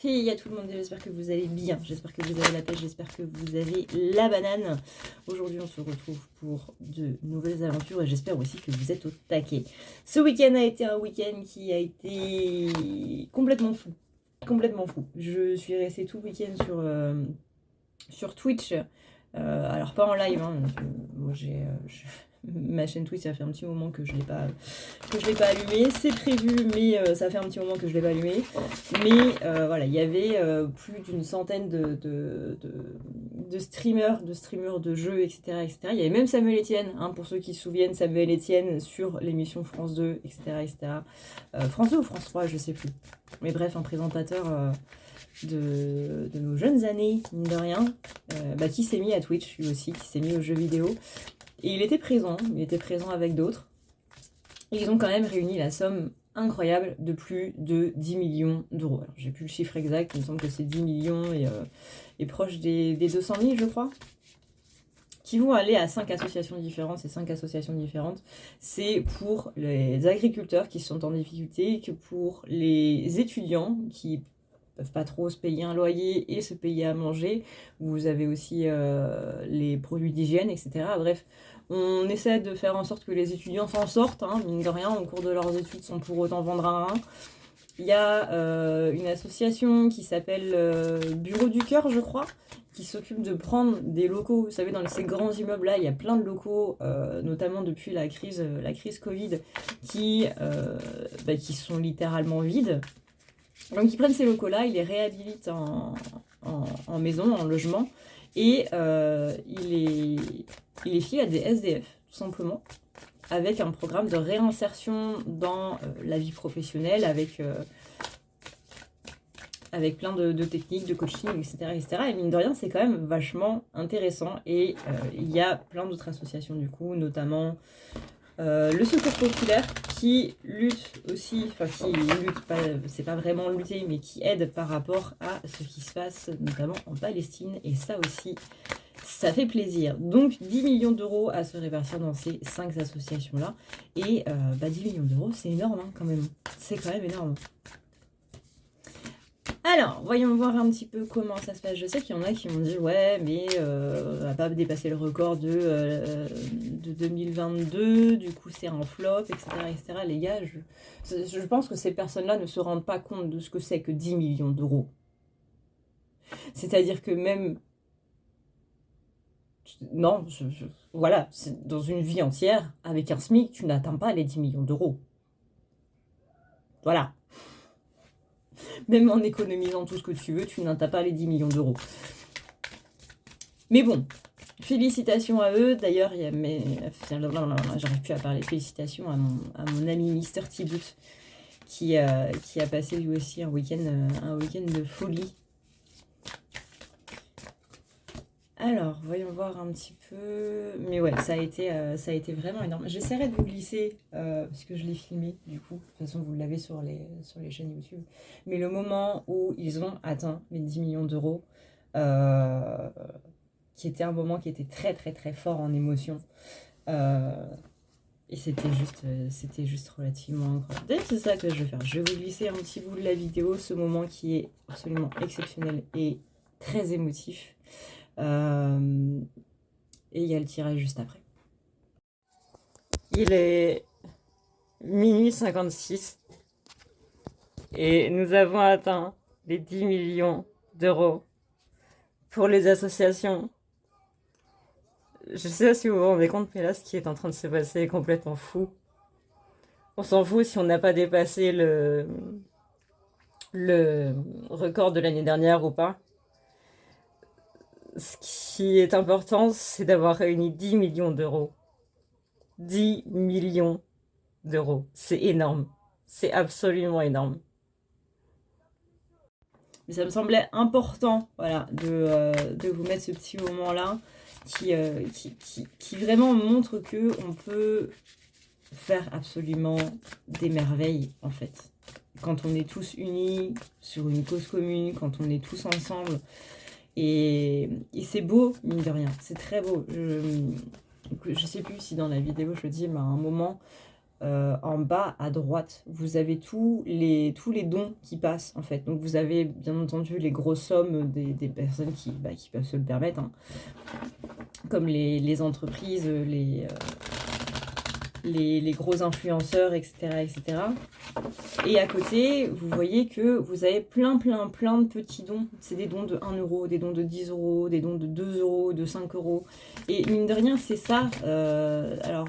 Hey, il y a tout le monde, j'espère que vous allez bien, j'espère que vous avez la pêche, j'espère que vous avez la banane. Aujourd'hui, on se retrouve pour de nouvelles aventures et j'espère aussi que vous êtes au taquet. Ce week-end a été un week-end qui a été complètement fou. Complètement fou. Je suis restée tout le week-end sur Twitch. Alors pas en live, hein, moi ma chaîne Twitch, ça fait un petit moment que je l'ai pas allumée. C'est prévu, mais ça fait un petit moment que je l'ai pas allumée. Mais voilà, il y avait plus d'une centaine de streamers, de jeux, etc., etc. Il y avait même Samuel Etienne, hein, pour ceux qui se souviennent, Samuel Etienne sur l'émission France 2, etc., etc. France 2 ou France 3, je sais plus. Mais bref, un présentateur de nos jeunes années, mine de rien, qui s'est mis à Twitch, lui aussi, qui s'est mis aux jeux vidéo. Et il était présent avec d'autres. Et ils ont quand même réuni la somme incroyable de plus de 10 millions d'euros. Alors, j'ai plus le chiffre exact, il me semble que c'est 10 millions et proche des 200 000, je crois, qui vont aller à 5 associations différentes. Ces 5 associations différentes, c'est pour les agriculteurs qui sont en difficulté, que pour les étudiants qui peuvent pas trop se payer un loyer et se payer à manger. Vous avez aussi les produits d'hygiène, etc. Bref, on essaie de faire en sorte que les étudiants s'en sortent, hein, mine de rien, au cours de leurs études, sans pour autant vendre un rein. Il y a une association qui s'appelle Bureau du Cœur, je crois, qui s'occupe de prendre des locaux. Vous savez, dans ces grands immeubles-là, il y a plein de locaux, notamment depuis la crise Covid, qui sont littéralement vides. Donc ils prennent ces locaux-là, ils les réhabilitent en maison, en logement, et ils les filent à des SDF, tout simplement, avec un programme de réinsertion dans la vie professionnelle, avec plein de techniques, de coaching, etc., etc. Et mine de rien, c'est quand même vachement intéressant. Et il y a plein d'autres associations, du coup, notamment le Secours Populaire, qui lutte aussi, enfin qui lutte, c'est pas vraiment lutter, mais qui aide par rapport à ce qui se passe, notamment en Palestine. Et ça aussi, ça fait plaisir. Donc 10 millions d'euros à se répartir dans ces 5 associations-là. Et 10 millions d'euros, c'est énorme, hein, quand même. C'est quand même énorme. Alors, voyons voir un petit peu comment ça se passe. Je sais qu'il y en a qui m'ont dit, ouais, mais on va pas dépasser le record de 2022, du coup c'est un flop, etc., etc. Les gars, je pense que ces personnes-là ne se rendent pas compte de ce que c'est que 10 millions d'euros. C'est-à-dire que même... Non, voilà, dans une vie entière, avec un SMIC, tu n'atteins pas les 10 millions d'euros. Voilà. Même en économisant tout ce que tu veux, tu n'atteins pas les 10 millions d'euros. Mais bon, félicitations à eux. D'ailleurs, j'arrive plus à parler. Félicitations à mon ami Mister Tibout qui a passé lui aussi un week-end de folie. Alors, voyons voir un petit peu. Mais ouais, ça a été vraiment énorme. J'essaierai de vous glisser, parce que je l'ai filmé, du coup. De toute façon, vous l'avez sur les chaînes YouTube. Mais le moment où ils ont atteint les 10 millions d'euros, qui était un moment qui était très, très, très fort en émotion. Et c'était juste relativement incroyable. D'ailleurs, c'est ça que je vais faire. Je vais vous glisser un petit bout de la vidéo, ce moment qui est absolument exceptionnel et très émotif. Et il y a le tirage juste après. Il est minuit 56 et nous avons atteint les 10 millions d'euros pour les associations. Je sais pas si vous vous rendez compte, mais là, ce qui est en train de se passer est complètement fou. On s'en fout si on n'a pas dépassé le record de l'année dernière ou pas. Ce qui est important, c'est d'avoir réuni 10 millions d'euros. 10 millions d'euros. C'est énorme. C'est absolument énorme. Mais ça me semblait important, voilà, de vous mettre ce petit moment-là qui vraiment montre que on peut faire absolument des merveilles, en fait. Quand on est tous unis sur une cause commune, quand on est tous ensemble. Et c'est beau, mine de rien. C'est très beau. Je sais plus si dans la vidéo je dis, mais à un moment, en bas à droite, vous avez tous les dons qui passent en fait. Donc vous avez bien entendu les grosses sommes des personnes qui peuvent se le permettre, hein, comme les entreprises, les gros influenceurs, etc., etc. Et à côté, vous voyez que vous avez plein de petits dons. C'est des dons de 1 euro, des dons de 10 euros, des dons de 2 euros, de 5 euros. Et mine de rien, c'est ça. Alors,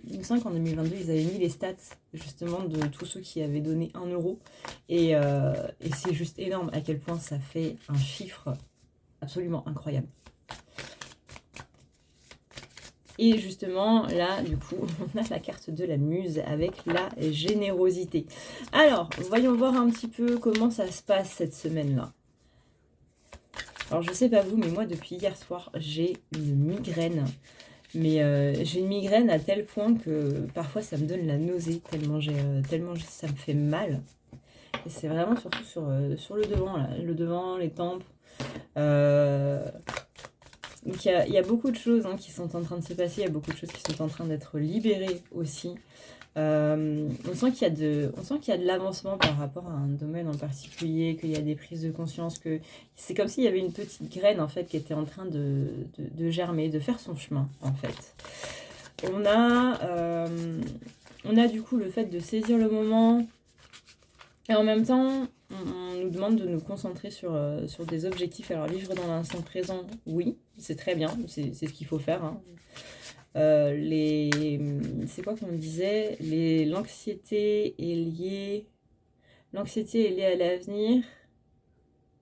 il me semble qu'en 2022, ils avaient mis les stats justement de tous ceux qui avaient donné 1 euro. Et c'est juste énorme à quel point ça fait un chiffre absolument incroyable. Et justement, là, du coup, on a la carte de la muse avec la générosité. Alors, voyons voir un petit peu comment ça se passe cette semaine-là. Alors, je sais pas vous, mais moi, depuis hier soir, j'ai une migraine. Mais j'ai une migraine à tel point que parfois, ça me donne la nausée, tellement ça me fait mal. Et c'est vraiment surtout sur le devant, là. Le devant, les tempes. Donc il y a beaucoup de choses qui sont en train de se passer, il y a beaucoup de choses qui sont en train d'être libérées aussi. On sent qu'il y a de l'avancement par rapport à un domaine en particulier, qu'il y a des prises de conscience, que c'est comme s'il y avait une petite graine en fait qui était en train de germer, de faire son chemin en fait. On a du coup le fait de saisir le moment. Et en même temps, on nous demande de nous concentrer sur des objectifs. Alors, vivre dans l'instant présent, oui, c'est très bien, c'est ce qu'il faut faire. Hein. C'est quoi qu'on disait? L'anxiété est liée à l'avenir,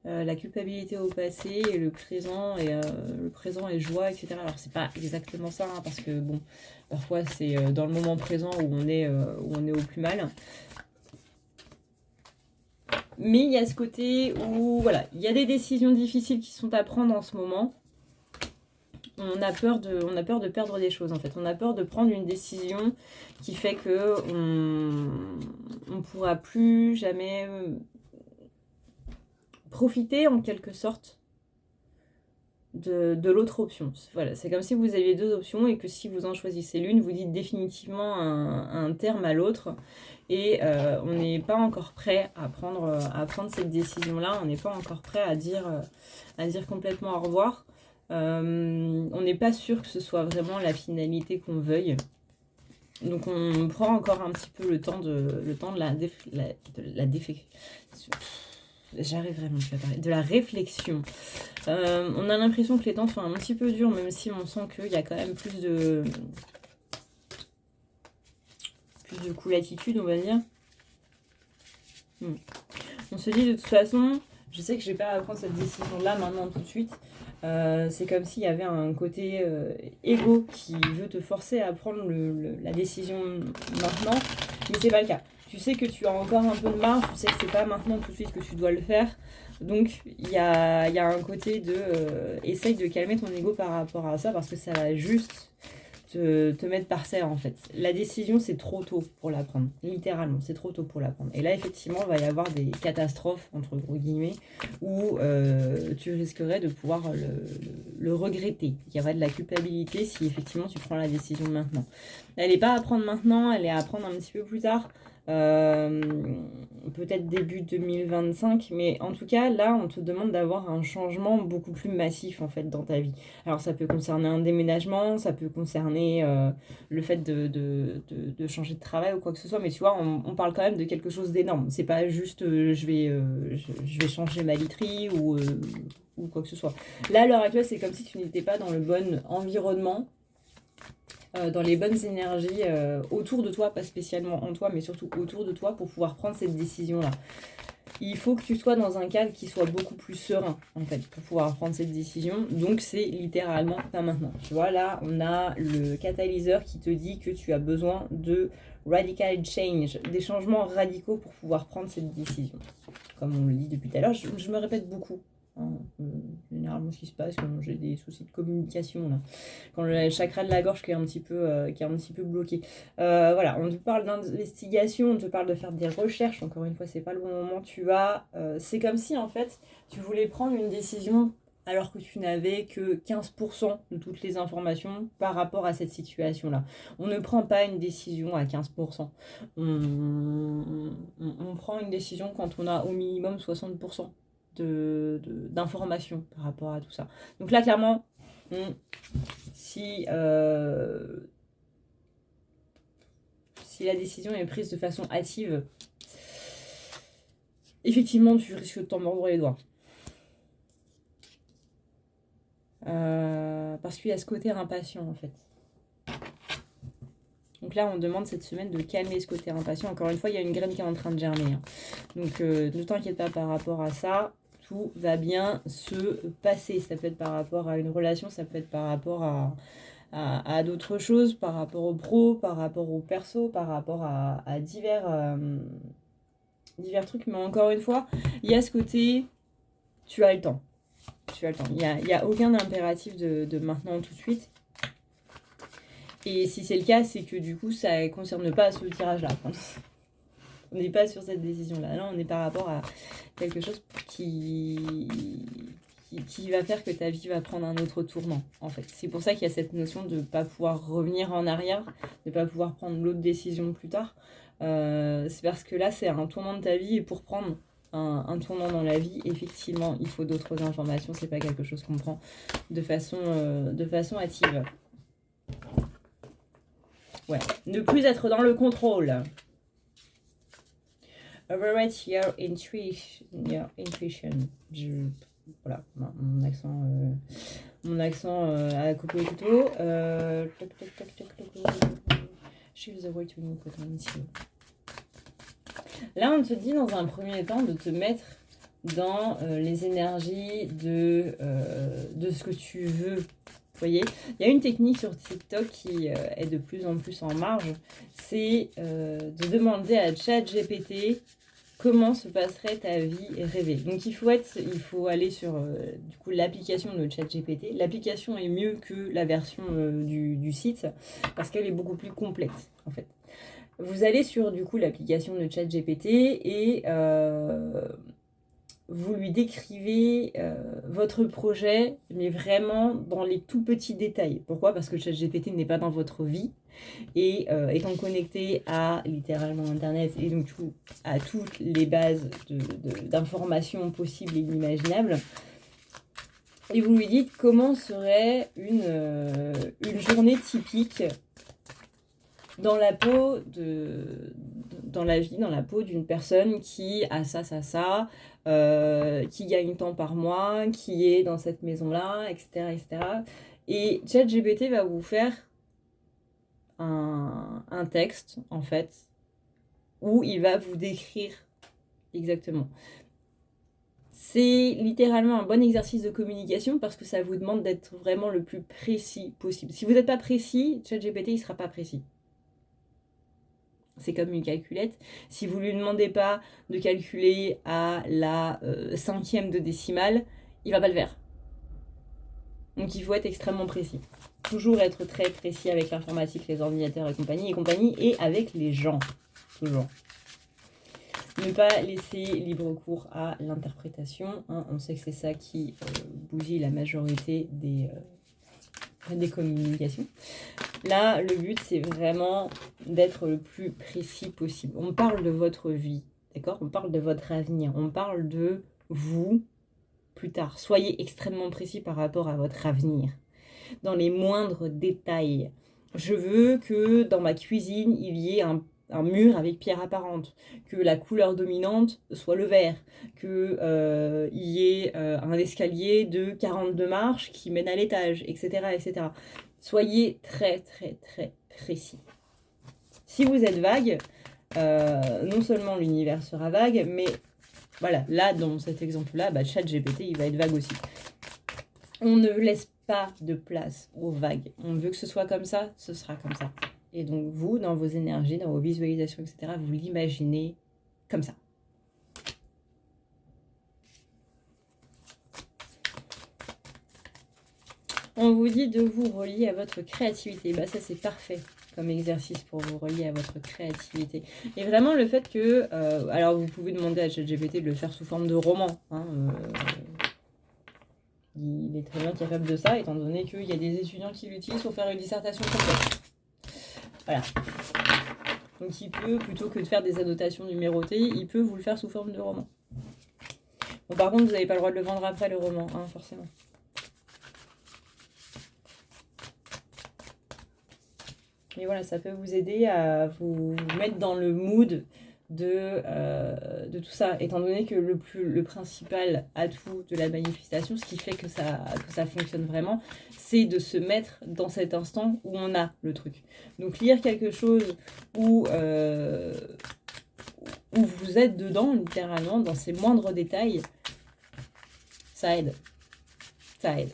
la culpabilité au passé, et le présent est joie, etc. Alors, c'est pas exactement ça, hein, parce que, bon, parfois, c'est dans le moment présent où on est au plus mal. Mais il y a ce côté où, voilà, il y a des décisions difficiles qui sont à prendre en ce moment. On a peur de perdre des choses, en fait. On a peur de prendre une décision qui fait que on pourra plus jamais profiter, en quelque sorte, de l'autre option. Voilà, c'est comme si vous aviez deux options et que si vous en choisissez l'une, vous dites définitivement un terme à l'autre. Et on n'est pas encore prêt à prendre cette décision-là. On n'est pas encore prêt à dire complètement au revoir. On n'est pas sûr que ce soit vraiment la finalité qu'on veuille. Donc on prend encore un petit peu le temps de la réflexion. On a l'impression que les temps sont un petit peu durs, même si on sent qu'il y a quand même plus de cool-attitude, on va dire. On se dit de toute façon, je sais que je vais pas prendre cette décision-là maintenant tout de suite. C'est comme s'il y avait un côté égo qui veut te forcer à prendre la décision maintenant, mais c'est pas le cas. Tu sais que tu as encore un peu de marge, tu sais que c'est pas maintenant tout de suite que tu dois le faire. Donc il y a un côté de essaye de calmer ton ego par rapport à ça, parce que ça va juste te mettre par terre en fait. La décision, c'est trop tôt pour la prendre. Littéralement, c'est trop tôt pour la prendre. Et là, effectivement, il va y avoir des catastrophes, entre gros guillemets, où tu risquerais de pouvoir le regretter. Il y aura de la culpabilité si effectivement tu prends la décision maintenant. Elle n'est pas à prendre maintenant, elle est à prendre un petit peu plus tard. Peut-être début 2025, mais en tout cas là on te demande d'avoir un changement beaucoup plus massif en fait dans ta vie. Alors ça peut concerner un déménagement, ça peut concerner le fait de changer de travail ou quoi que ce soit, mais tu vois on parle quand même de quelque chose d'énorme. C'est pas juste je vais changer ma literie ou quoi que ce soit. Là à l'heure actuelle c'est comme si tu n'étais pas dans le bon environnement, dans les bonnes énergies autour de toi, pas spécialement en toi, mais surtout autour de toi pour pouvoir prendre cette décision-là. Il faut que tu sois dans un cadre qui soit beaucoup plus serein, en fait, pour pouvoir prendre cette décision. Donc, c'est littéralement pas maintenant. Tu vois, là, on a le catalyseur qui te dit que tu as besoin de radical change, des changements radicaux pour pouvoir prendre cette décision. Comme on le dit depuis tout à l'heure, je me répète beaucoup. Généralement ce qui se passe quand j'ai des soucis de communication là. Quand le chakra de la gorge qui est un petit peu bloqué, voilà, on te parle d'investigation, on te parle de faire des recherches. Encore une fois, c'est pas le bon moment. C'est comme si en fait tu voulais prendre une décision alors que tu n'avais que 15% de toutes les informations par rapport à cette situation-là. On ne prend pas une décision à 15%. On prend une décision quand on a au minimum 60% d'informations par rapport à tout ça. Donc là, clairement, si la décision est prise de façon hâtive, effectivement, tu risques de t'en mordre les doigts. Parce qu'il y a ce côté impatient en fait. Donc là on demande cette semaine de calmer ce côté impatient. Encore une fois il y a une graine qui est en train de germer, hein. Donc ne t'inquiète pas par rapport à ça. Tout va bien se passer. Ça peut être par rapport à une relation, ça peut être par rapport à d'autres choses, par rapport au pro, par rapport au perso, par rapport à divers trucs. Mais encore une fois il y a ce côté, tu as le temps. Tu as le temps. Il n'y a aucun impératif de maintenant tout de suite. Et si c'est le cas, c'est que du coup, ça ne concerne pas ce tirage-là. On n'est pas sur cette décision-là. Là, on est par rapport à quelque chose qui va faire que ta vie va prendre un autre tournant, en fait. C'est pour ça qu'il y a cette notion de ne pas pouvoir revenir en arrière, de ne pas pouvoir prendre l'autre décision plus tard. C'est parce que là, c'est un tournant de ta vie, et pour prendre un tournant dans la vie, effectivement, il faut d'autres informations. C'est pas quelque chose qu'on prend de façon hâtive. Ouais, ne plus être dans le contrôle. Override your intuition. Voilà, mon accent à couper le couteau. Choose the way to input on you. Là, on te dit dans un premier temps de te mettre dans les énergies de ce que tu veux. Vous voyez, il y a une technique sur TikTok qui est de plus en plus en marge, c'est de demander à ChatGPT comment se passerait ta vie rêvée. Donc il faut aller sur du coup l'application de ChatGPT. L'application est mieux que la version du site parce qu'elle est beaucoup plus complète en fait. Vous allez sur du coup l'application de ChatGPT et vous lui décrivez votre projet, mais vraiment dans les tout petits détails. Pourquoi ? Parce que ChatGPT n'est pas dans votre vie et étant connecté à littéralement Internet et donc à toutes les bases d'informations possibles et inimaginables, et vous lui dites comment serait une journée typique dans la peau dans la peau d'une personne qui a ça, qui gagne tant par mois, qui est dans cette maison-là, etc., etc. Et ChatGPT va vous faire un texte, en fait, où il va vous décrire exactement. C'est littéralement un bon exercice de communication parce que ça vous demande d'être vraiment le plus précis possible. Si vous n'êtes pas précis, ChatGPT, il ne sera pas précis. C'est comme une calculette. Si vous ne lui demandez pas de calculer à la 5e de décimale, il ne va pas le faire. Donc il faut être extrêmement précis. Toujours être très précis avec l'informatique, les ordinateurs et compagnie, et avec les gens. Toujours. Ne pas laisser libre cours à l'interprétation. Hein. On sait que c'est ça qui bousille la majorité des communications. Là, le but, c'est vraiment d'être le plus précis possible. On parle de votre vie, d'accord ? On parle de votre avenir. On parle de vous plus tard. Soyez extrêmement précis par rapport à votre avenir. Dans les moindres détails. Je veux que dans ma cuisine, il y ait un mur avec pierre apparente, que la couleur dominante soit le vert, qu'il y ait un escalier de 42 marches qui mène à l'étage, etc., etc. Soyez très, très, très précis. Si vous êtes vague, non seulement l'univers sera vague, mais voilà, là, dans cet exemple-là, ChatGPT, il va être vague aussi. On ne laisse pas de place aux vagues. On veut que ce soit comme ça, ce sera comme ça. Et donc, vous, dans vos énergies, dans vos visualisations, etc., vous l'imaginez comme ça. On vous dit de vous relier à votre créativité. Ça, c'est parfait comme exercice pour vous relier à votre créativité. Et vraiment, le fait que... alors, vous pouvez demander à ChatGPT de le faire sous forme de roman. Hein, Il est très bien capable de ça, étant donné qu'il y a des étudiants qui l'utilisent pour faire une dissertation complète. Voilà. Donc il peut, plutôt que de faire des annotations numérotées, il peut vous le faire sous forme de roman. Bon, par contre, vous n'avez pas le droit de le vendre après le roman, hein, forcément. Mais voilà, ça peut vous aider à vous mettre dans le mood de tout ça, étant donné que le principal atout de la manifestation, ce qui fait que ça fonctionne vraiment, c'est de se mettre dans cet instant où on a le truc. Donc lire quelque chose où vous êtes dedans, littéralement, dans ces moindres détails, ça aide. Ça aide.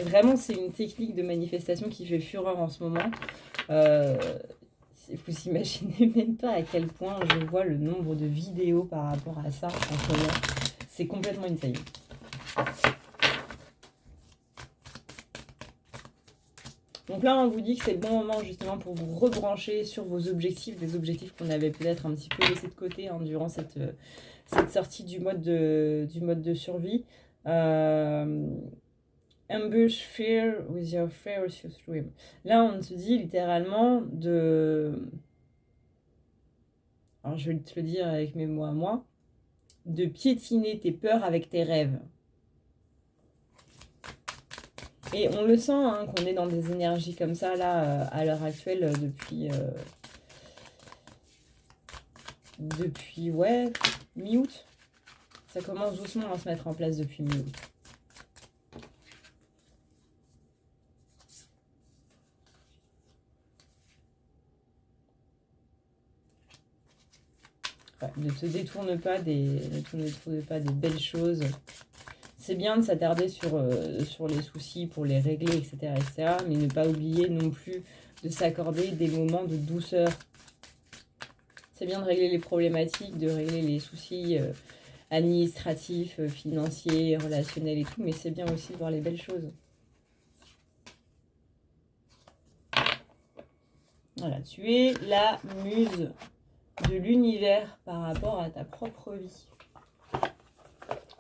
Vraiment, c'est une technique de manifestation qui fait fureur en ce moment. Vous imaginez même pas à quel point je vois le nombre de vidéos par rapport à ça en ce moment. C'est complètement insane. Donc là, on vous dit que c'est le bon moment justement pour vous rebrancher sur vos objectifs, des objectifs qu'on avait peut-être un petit peu laissés de côté hein, durant cette sortie du mode de survie. Ambush fear with your ferocious dream. Là, on te dit littéralement de... Alors, je vais te le dire avec mes mots à moi. De piétiner tes peurs avec tes rêves. Et on le sent, hein, qu'on est dans des énergies comme ça, là, à l'heure actuelle, depuis ouais, mi-août. Ça commence doucement à se mettre en place depuis mi-août. Ouais, ne te détourne pas des belles choses. C'est bien de s'attarder sur les soucis pour les régler, etc., etc. Mais ne pas oublier non plus de s'accorder des moments de douceur. C'est bien de régler les problématiques, de régler les soucis administratifs, financiers, relationnels et tout. Mais c'est bien aussi de voir les belles choses. Voilà, tu es la muse de l'univers par rapport à ta propre vie.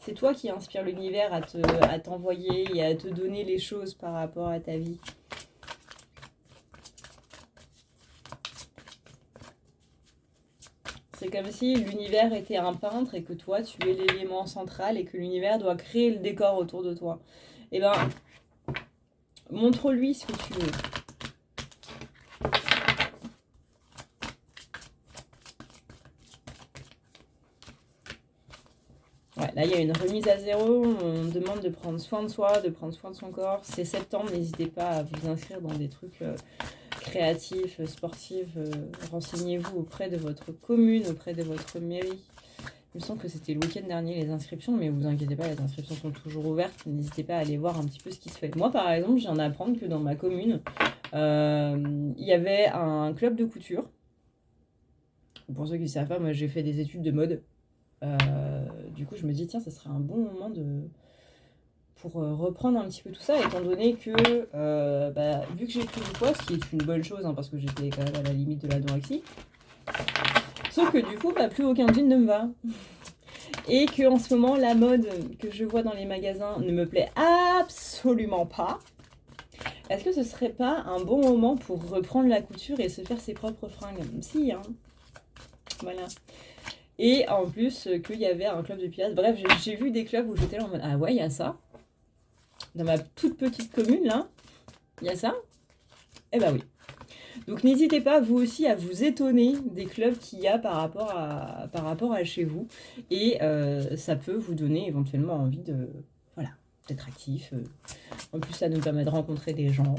C'est toi qui inspire l'univers à t'envoyer et à te donner les choses par rapport à ta vie. C'est comme si l'univers était un peintre et que toi, tu es l'élément central et que l'univers doit créer le décor autour de toi. Eh ben, montre-lui ce que tu veux. Ouais, là, il y a une remise à zéro. On demande de prendre soin de soi, de prendre soin de son corps. C'est septembre, n'hésitez pas à vous inscrire dans des trucs créatifs, sportifs. Renseignez-vous auprès de votre commune, auprès de votre mairie. Il me semble que c'était le week-end dernier les inscriptions, mais vous inquiétez pas, les inscriptions sont toujours ouvertes. N'hésitez pas à aller voir un petit peu ce qui se fait. Moi, par exemple, je viens d'apprendre que dans ma commune, il y avait un club de couture. Pour ceux qui ne savent pas, moi j'ai fait des études de mode. Du coup, je me dis, tiens, ça serait un bon moment pour reprendre un petit peu tout ça, étant donné que, vu que j'ai pris du poids, ce qui est une bonne chose, hein, parce que j'étais quand même à la limite de l'anorexie, sauf que du coup, plus aucun jean ne me va. Et que en ce moment, la mode que je vois dans les magasins ne me plaît absolument pas. Est-ce que ce serait pas un bon moment pour reprendre la couture et se faire ses propres fringues? Si, hein. Voilà. Et en plus, qu'il y avait un club de pilates. Bref, j'ai vu des clubs où j'étais là en mode, ah ouais, il y a ça. Dans ma toute petite commune, là, il y a ça. Eh ben oui. Donc n'hésitez pas, vous aussi, à vous étonner des clubs qu'il y a par rapport à chez vous. Et ça peut vous donner éventuellement envie d'être actif. En plus, ça nous permet de rencontrer des gens,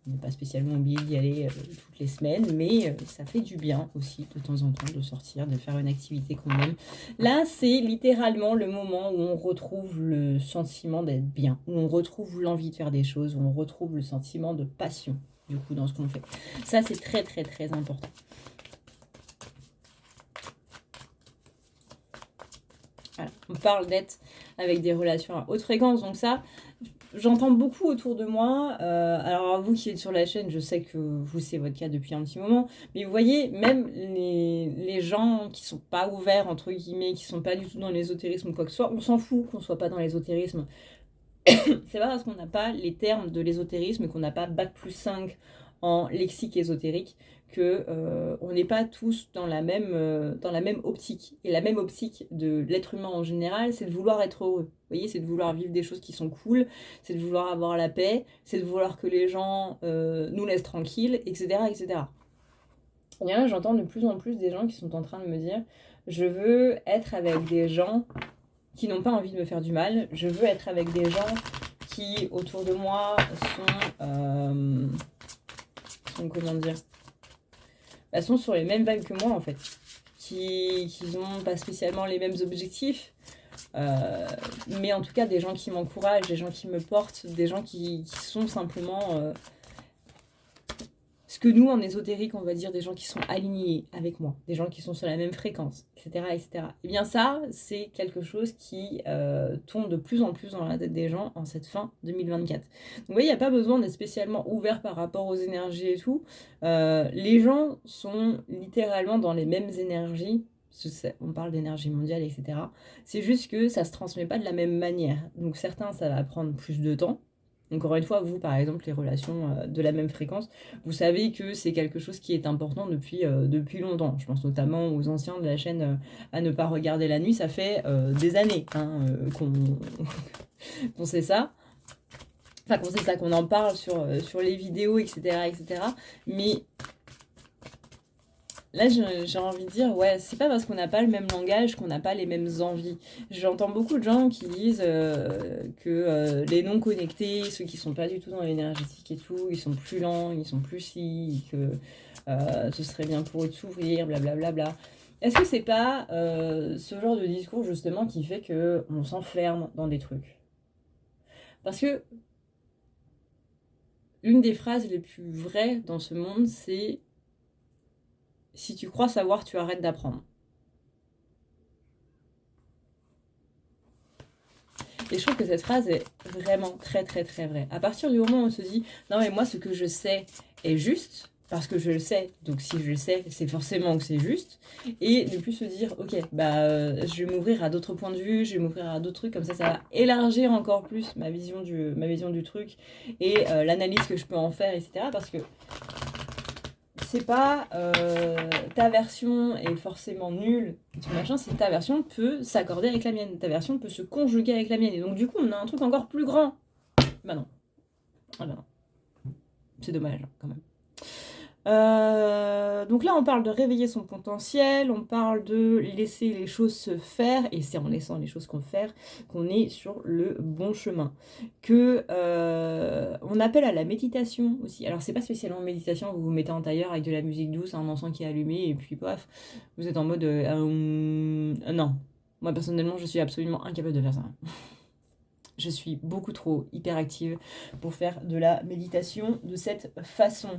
On n'est pas spécialement obligé d'y aller toutes les semaines, mais ça fait du bien aussi de temps en temps de sortir, de faire une activité qu'on aime. Là, c'est littéralement le moment où on retrouve le sentiment d'être bien, où on retrouve l'envie de faire des choses, où on retrouve le sentiment de passion, du coup, dans ce qu'on fait. Ça, c'est très, très, très important. Voilà. On parle d'être avec des relations à haute fréquence, donc ça... J'entends beaucoup autour de moi, alors vous qui êtes sur la chaîne, je sais que vous c'est votre cas depuis un petit moment, mais vous voyez, même les gens qui sont pas ouverts, entre guillemets, qui sont pas du tout dans l'ésotérisme ou quoi que ce soit, on s'en fout qu'on soit pas dans l'ésotérisme. C'est pas parce qu'on n'a pas les termes de l'ésotérisme et qu'on n'a pas bac+5 en lexique ésotérique que on n'est pas tous dans la même optique. Et la même optique de l'être humain en général, c'est de vouloir être heureux. Vous voyez, c'est de vouloir vivre des choses qui sont cool, c'est de vouloir avoir la paix, c'est de vouloir que les gens nous laissent tranquilles, etc., etc. Et là, j'entends de plus en plus des gens qui sont en train de me dire, je veux être avec des gens qui n'ont pas envie de me faire du mal, je veux être avec des gens qui, autour de moi, sont comment dire, sont sur les mêmes vagues que moi, en fait. Qui n'ont pas spécialement les mêmes objectifs, mais en tout cas des gens qui m'encouragent, des gens qui me portent, des gens qui sont simplement ce que nous, en ésotérique, on va dire des gens qui sont alignés avec moi, des gens qui sont sur la même fréquence, etc. etc. Et bien ça, c'est quelque chose qui tourne de plus en plus dans la tête des gens en cette fin 2024. Donc vous voyez, il n'y a pas besoin d'être spécialement ouvert par rapport aux énergies et tout. Les gens sont littéralement dans les mêmes énergies. On parle d'énergie mondiale, etc. C'est juste que ça ne se transmet pas de la même manière. Donc certains, ça va prendre plus de temps. Encore une fois, vous, par exemple, les relations de la même fréquence, vous savez que c'est quelque chose qui est important depuis longtemps. Je pense notamment aux anciens de la chaîne à ne pas regarder la nuit. Ça fait des années qu'on sait ça. Enfin, qu'on sait ça, qu'on en parle sur les vidéos, etc., etc. Mais là, j'ai envie de dire, ouais, c'est pas parce qu'on n'a pas le même langage qu'on n'a pas les mêmes envies. J'entends beaucoup de gens qui disent que les non connectés, ceux qui sont pas du tout dans l'énergétique et tout, ils sont plus lents, ils sont plus si, que ce serait bien pour eux de s'ouvrir, blablabla. Est-ce que c'est pas ce genre de discours justement qui fait que on s'enferme dans des trucs? Parce que l'une des phrases les plus vraies dans ce monde, c'est si tu crois savoir, tu arrêtes d'apprendre. Et je trouve que cette phrase est vraiment très très très vraie. À partir du moment où on se dit non mais moi ce que je sais est juste, parce que je le sais, donc si je le sais, c'est forcément que c'est juste, et ne plus se dire ok je vais m'ouvrir à d'autres points de vue, je vais m'ouvrir à d'autres trucs, comme ça va élargir encore plus ma vision du truc et l'analyse que je peux en faire, etc. Parce que c'est pas ta version est forcément nulle, tout machin, c'est ta version peut s'accorder avec la mienne, ta version peut se conjuguer avec la mienne. Et donc du coup, on a un truc encore plus grand. Bah non. Ah bah non. C'est dommage, quand même. Donc là, on parle de réveiller son potentiel, on parle de laisser les choses se faire, et c'est en laissant les choses faire qu'on est sur le bon chemin. Que on appelle à la méditation aussi. Alors c'est pas spécialement méditation, vous vous mettez en tailleur avec de la musique douce, un encens qui est allumé, et puis paf, vous êtes en mode non. Moi personnellement, je suis absolument incapable de faire ça. Je suis beaucoup trop hyperactive pour faire de la méditation de cette façon.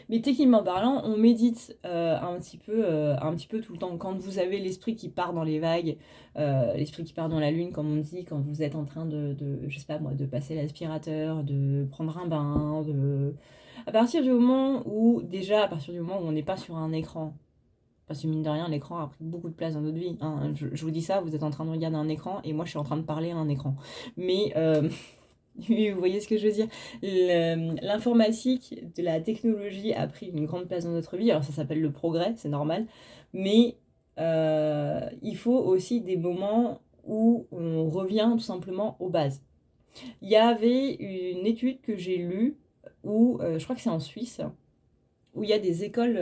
Mais techniquement parlant, on médite un petit peu tout le temps. Quand vous avez l'esprit qui part dans les vagues, l'esprit qui part dans la lune, comme on dit, quand vous êtes en train je sais pas moi, de passer l'aspirateur, de prendre un bain, à partir du moment où on n'est pas sur un écran, parce que mine de rien, l'écran a pris beaucoup de place dans notre vie. Hein. Je vous dis ça, vous êtes en train de regarder un écran et moi je suis en train de parler à un écran. Mais vous voyez ce que je veux dire? L'informatique, de la technologie a pris une grande place dans notre vie. Alors ça s'appelle le progrès, c'est normal. Mais il faut aussi des moments où on revient tout simplement aux bases. Il y avait une étude que j'ai lue où, je crois que c'est en Suisse, où il y a des écoles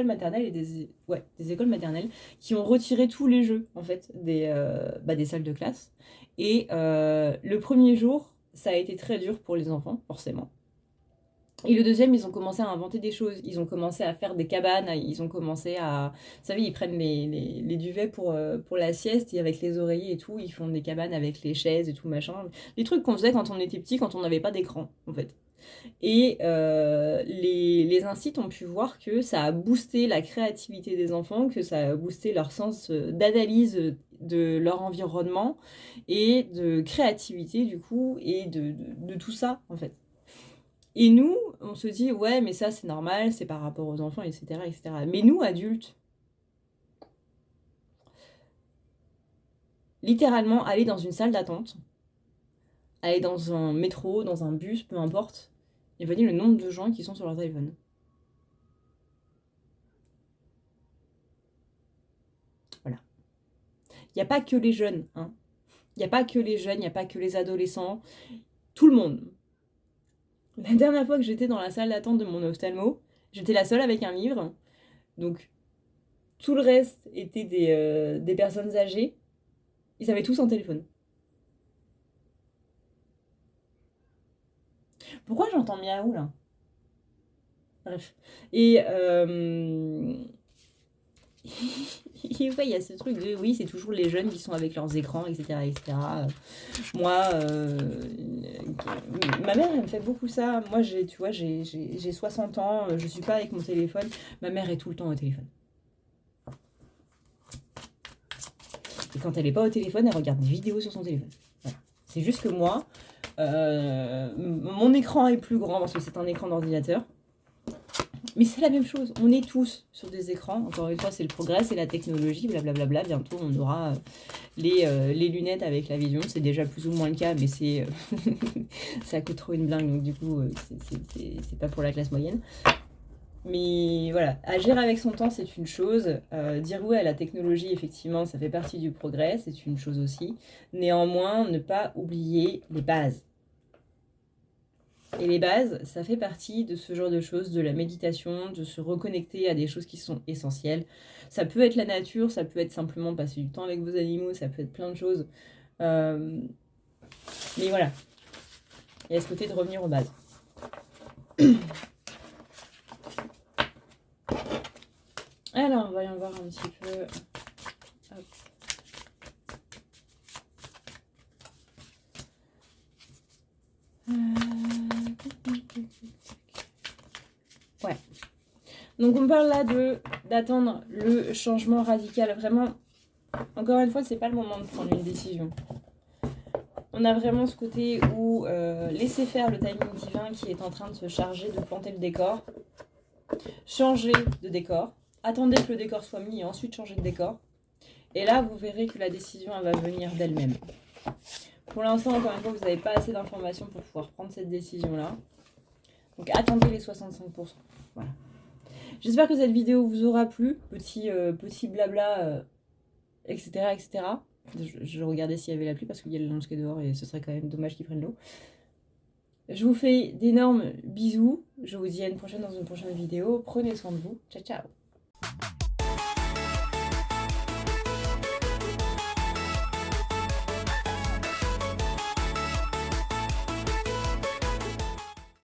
maternelles et des écoles maternelles qui ont retiré tous les jeux en fait des salles de classe. Et le premier jour, ça a été très dur pour les enfants, forcément. Et le deuxième, ils ont commencé à inventer des choses. Ils ont commencé à faire des cabanes. Ils ont commencé à... Vous savez, ils prennent les duvets pour la sieste et avec les oreillers et tout, ils font des cabanes avec les chaises et tout, machin. Les trucs qu'on faisait quand on était petit, quand on n'avait pas d'écran, en fait. Et les instituts ont pu voir que ça a boosté la créativité des enfants, que ça a boosté leur sens d'analyse de leur environnement et de créativité du coup, et de tout ça en fait. Et nous, on se dit, ouais, mais ça c'est normal, c'est par rapport aux enfants, etc., etc. Mais nous, adultes, littéralement, aller dans une salle d'attente, aller dans un métro, dans un bus, peu importe, imaginez le nombre de gens qui sont sur leur téléphone. Voilà. Il n'y a pas que les jeunes, hein. Il n'y a pas que les jeunes, il n'y a pas que les adolescents, tout le monde. La dernière fois que j'étais dans la salle d'attente de mon ophtalmo, j'étais la seule avec un livre, donc tout le reste était des personnes âgées, ils avaient tous un téléphone. Pourquoi j'entends miaou là? Bref. Et ouais, il y a ce truc de oui, c'est toujours les jeunes qui sont avec leurs écrans, etc. etc. Moi, ma mère, elle me fait beaucoup ça. Moi, tu vois, j'ai 60 ans, je suis pas avec mon téléphone. Ma mère est tout le temps au téléphone. Et quand elle est pas au téléphone, elle regarde des vidéos sur son téléphone. Voilà. C'est juste que moi, mon écran est plus grand parce que c'est un écran d'ordinateur. Mais c'est la même chose, on est tous sur des écrans. Encore une fois, c'est le progrès, c'est la technologie, blablabla. Bientôt, on aura les lunettes avec la vision. C'est déjà plus ou moins le cas, mais c'est ça coûte trop une blingue, donc du coup, c'est pas pour la classe moyenne. Mais voilà, agir avec son temps, c'est une chose. Dire oui à la technologie, effectivement, ça fait partie du progrès, c'est une chose aussi. Néanmoins, ne pas oublier les bases. Et les bases, ça fait partie de ce genre de choses, de la méditation, de se reconnecter à des choses qui sont essentielles. Ça peut être la nature, ça peut être simplement passer du temps avec vos animaux, ça peut être plein de choses. Mais voilà, il y a ce côté de revenir aux bases. Alors, voyons voir un petit peu. Hop. Ouais. Donc on parle là d'attendre le changement radical. Vraiment, encore une fois, c'est pas le moment de prendre une décision. On a vraiment ce côté où laissez faire le timing divin qui est en train de se charger de planter le décor. Changer de décor. Attendez que le décor soit mis et ensuite changer de décor. Et là, vous verrez que la décision, elle va venir d'elle-même. Pour l'instant, encore une fois, vous n'avez pas assez d'informations pour pouvoir prendre cette décision-là. Donc attendez les 65%. Voilà. J'espère que cette vidéo vous aura plu. Petit blabla, etc. etc. Je regardais s'il y avait la pluie parce qu'il y a le lance qui est dehors et ce serait quand même dommage qu'ils prennent l'eau. Je vous fais d'énormes bisous. Je vous dis à une prochaine dans une prochaine vidéo. Prenez soin de vous. Ciao, ciao.